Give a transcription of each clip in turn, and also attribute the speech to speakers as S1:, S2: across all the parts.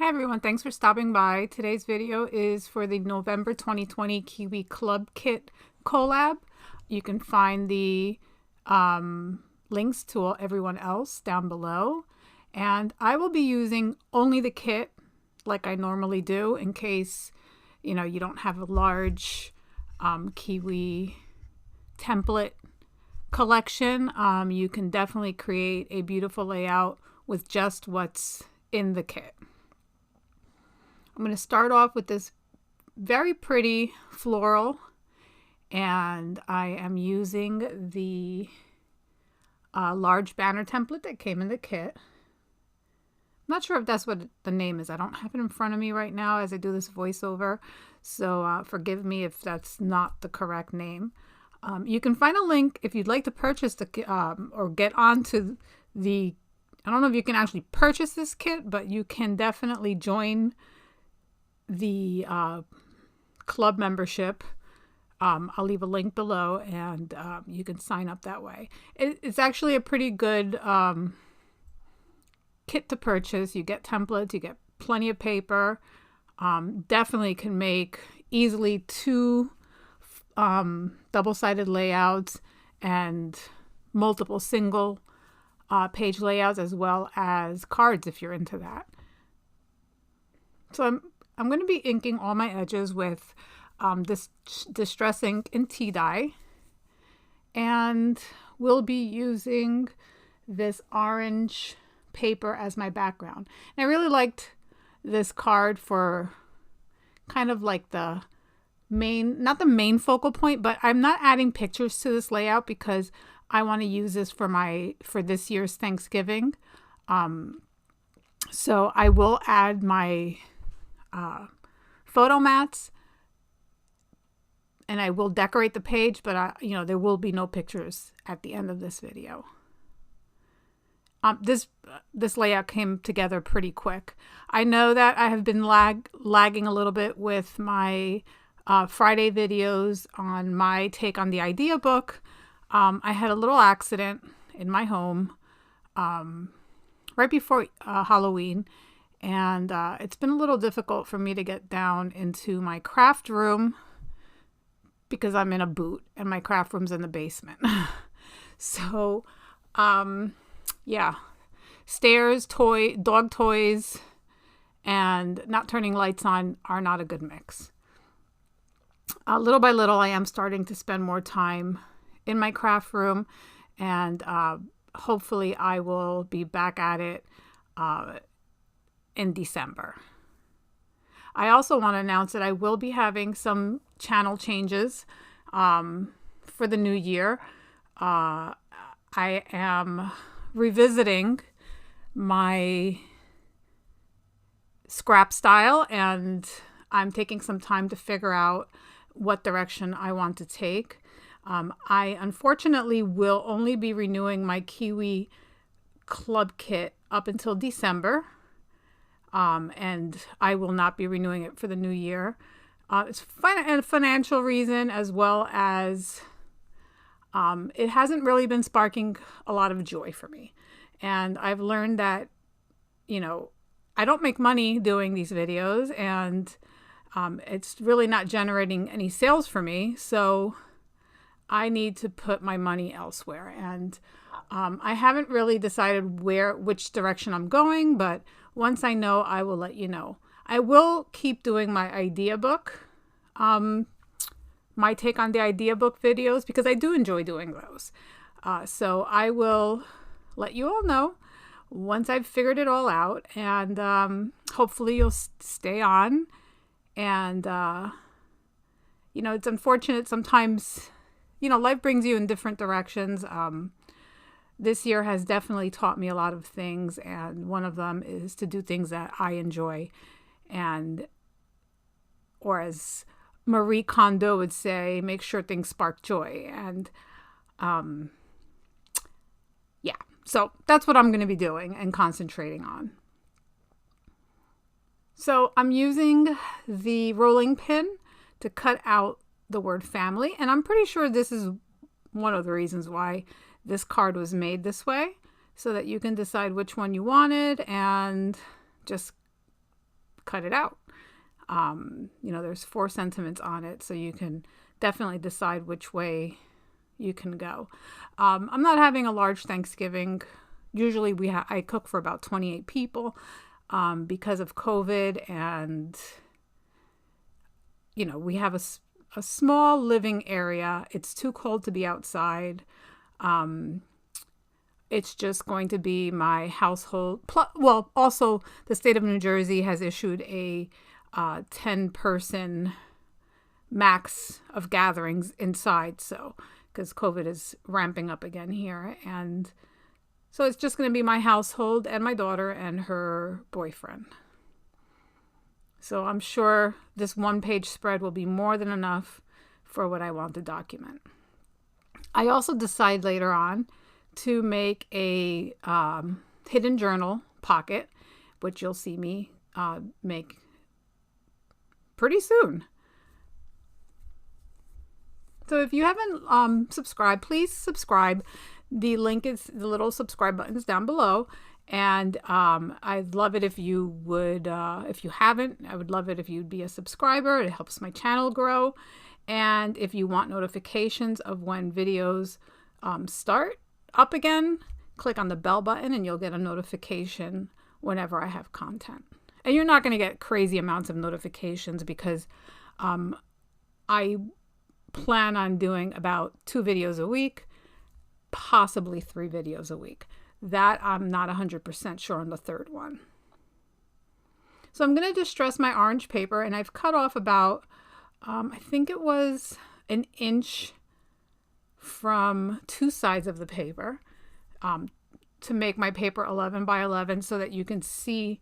S1: Hi everyone, thanks for stopping by. Today's video is for the November 2020 Kiwi Club Kit collab. You can find the links to everyone else down below. And I will be using only the kit like I normally do in case, you don't have a large Kiwi template collection. You can definitely create a beautiful layout with just what's in the kit. I'm going to start off with this very pretty floral, and I am using the large banner template that came in the kit. I'm not sure if that's what the name is. I don't have it in front of me right now as I do this voiceover, so forgive me if that's not the correct name. You can find a link if you'd like to purchase the or get onto the, I don't know if you can actually purchase this kit, but you can definitely join the club membership. I'll leave a link below, and you can sign up that way. It's actually a pretty good kit to purchase. You get templates, you get plenty of paper. Definitely can make easily two double-sided layouts and multiple single page layouts, as well as cards if you're into that. So I'm going to be inking all my edges with this Distress ink in tea dye, and we'll be using this orange paper as my background. And I really liked this card for kind of like the main, not the main focal point, but I'm not adding pictures to this layout because I want to use this for this year's Thanksgiving. So I will add my photo mats, and I will decorate the page, but there will be no pictures at the end of this video. This layout came together pretty quick. I know that I have been lagging a little bit with my Friday videos on my take on the idea book. I had a little accident in my home right before Halloween. And it's been a little difficult for me to get down into my craft room because I'm in a boot and my craft room's in the basement. So, yeah, stairs, dog toys, and not turning lights on are not a good mix. Little by little, I am starting to spend more time in my craft room, and hopefully I will be back at it in December. I also want to announce that I will be having some channel changes for the new year. I am revisiting my scrap style, and I'm taking some time to figure out what direction I want to take. I unfortunately will only be renewing my Kiwi Club Kit up until December. And I will not be renewing it for the new year. It's a financial reason, as well as it hasn't really been sparking a lot of joy for me. And I've learned that, I don't make money doing these videos, and it's really not generating any sales for me. So I need to put my money elsewhere. And I haven't really decided which direction I'm going, but once I know, I will let you know. I will keep doing my idea book, my take on the idea book videos, because I do enjoy doing those. So I will let you all know once I've figured it all out, and hopefully you'll stay on. And, it's unfortunate sometimes, life brings you in different directions. This year has definitely taught me a lot of things, and one of them is to do things that I enjoy, or as Marie Kondo would say, make sure things spark joy. And yeah, so that's what I'm going to be doing and concentrating on. So I'm using the rolling pin to cut out the word family, and I'm pretty sure this is one of the reasons why this card was made this way, so that you can decide which one you wanted and just cut it out. There's 4 sentiments on it, so you can definitely decide which way you can go. I'm not having a large Thanksgiving. Usually I cook for about 28 people because of COVID, and we have a small living area. It's too cold to be outside. It's just going to be my household. Also the state of New Jersey has issued a 10-person max of gatherings inside. So, because COVID is ramping up again here. And so it's just going to be my household and my daughter and her boyfriend. So I'm sure this 1-page spread will be more than enough for what I want to document. I also decide later on to make a hidden journal pocket, which you'll see me make pretty soon. So if you haven't subscribed, please subscribe. The link is the little subscribe buttons down below. And I'd love it if you would, if you haven't, I would love it if you'd be a subscriber. It helps my channel grow. And if you want notifications of when videos start up again, click on the bell button and you'll get a notification whenever I have content. And you're not going to get crazy amounts of notifications because I plan on doing about 2 videos a week, possibly 3 videos a week. That I'm not 100% sure on the 3rd one. So I'm going to distress my orange paper, and I've cut off about, I think it was an inch from 2 sides of the paper to make my paper 11 by 11 so that you can see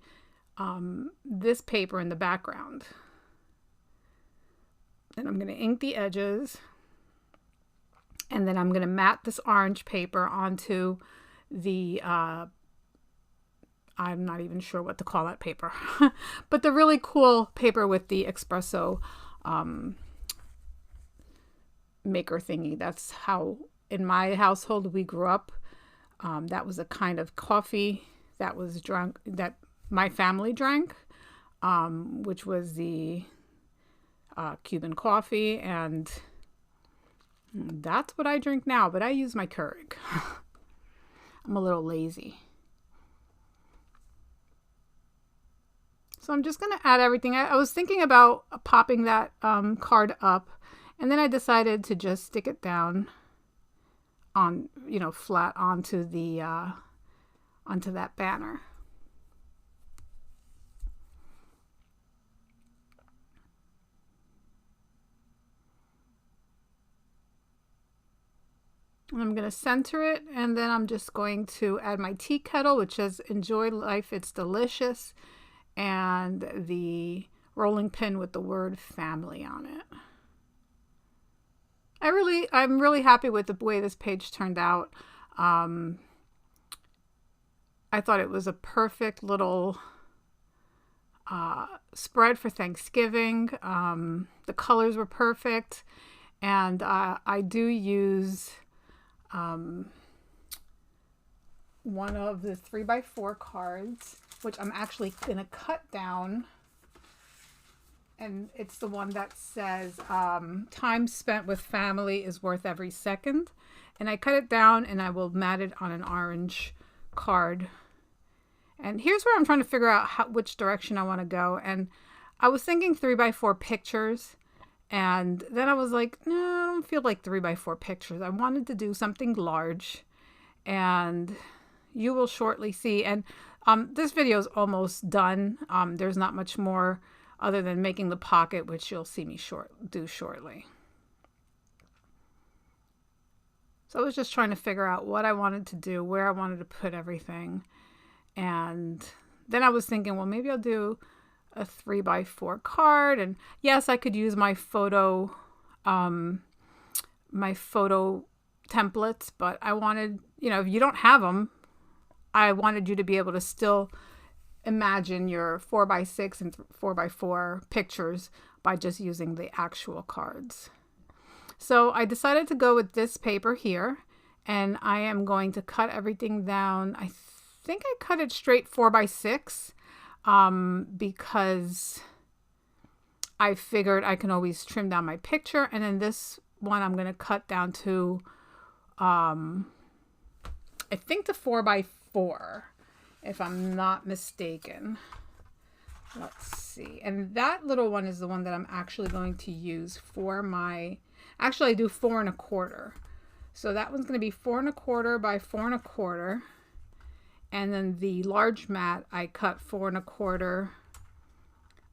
S1: this paper in the background. And I'm going to ink the edges, and then I'm going to mat this orange paper onto the, I'm not even sure what to call that paper, but the really cool paper with the espresso maker thingy. That's how in my household we grew up. That was a kind of coffee that was drunk, that my family drank, which was the Cuban coffee, and that's what I drink now, but I use my Keurig. I'm a little lazy. So I'm just going to add everything. I was thinking about popping that card up, and then I decided to just stick it down on, flat onto the onto that banner. And I'm going to center it, and then I'm just going to add my tea kettle, which says "Enjoy life, it's delicious," and the rolling pin with the word family on it. I'm really happy with the way this page turned out. I thought it was a perfect little spread for Thanksgiving. The colors were perfect, and I do use one of the 3x4 cards, which I'm actually going to cut down, and it's the one that says time spent with family is worth every second, and I cut it down and I will mat it on an orange card. And here's where I'm trying to figure out which direction I want to go, and I was thinking 3x4 pictures. And then I was like, no, I don't feel like 3x4 pictures. I wanted to do something large, and you will shortly see. And this video is almost done. There's not much more other than making the pocket, which you'll see me do shortly. So I was just trying to figure out what I wanted to do, where I wanted to put everything. And then I was thinking, well, maybe I'll do a 3x4 card, and yes, I could use my photo templates, but I wanted, if you don't have them, I wanted you to be able to still imagine your 4x6 and 4x4 pictures by just using the actual cards. So I decided to go with this paper here, and I am going to cut everything down. I think I cut it straight 4x6. because I figured I can always trim down my picture. And then this one I'm going to cut down to, I think the 4x4, if I'm not mistaken. Let's see. And that little one is the one that I'm actually going to use for my, actually I do 4 1/4. So that one's going to be 4 1/4 by 4 1/4. And then the large mat I cut 4 1/4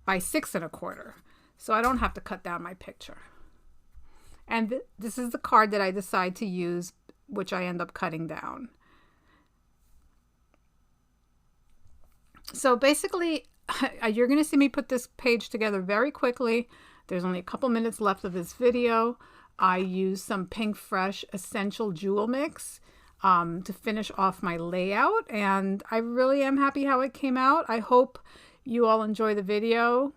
S1: by 6 1/4. So I don't have to cut down my picture. And this is the card that I decide to use, which I end up cutting down. So basically, you're going to see me put this page together very quickly. There's only a couple minutes left of this video. I use some Pink Fresh Essential Jewel Mix to finish off my layout, and I really am happy how it came out. I hope you all enjoy the video.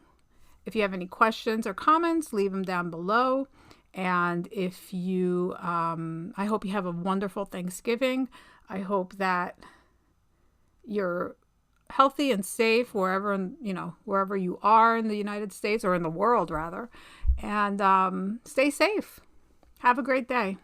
S1: If you have any questions or comments, leave them down below. And if you, I hope you have a wonderful Thanksgiving. I hope that you're healthy and safe wherever, wherever you are in the United States, or in the world rather. And stay safe. Have a great day.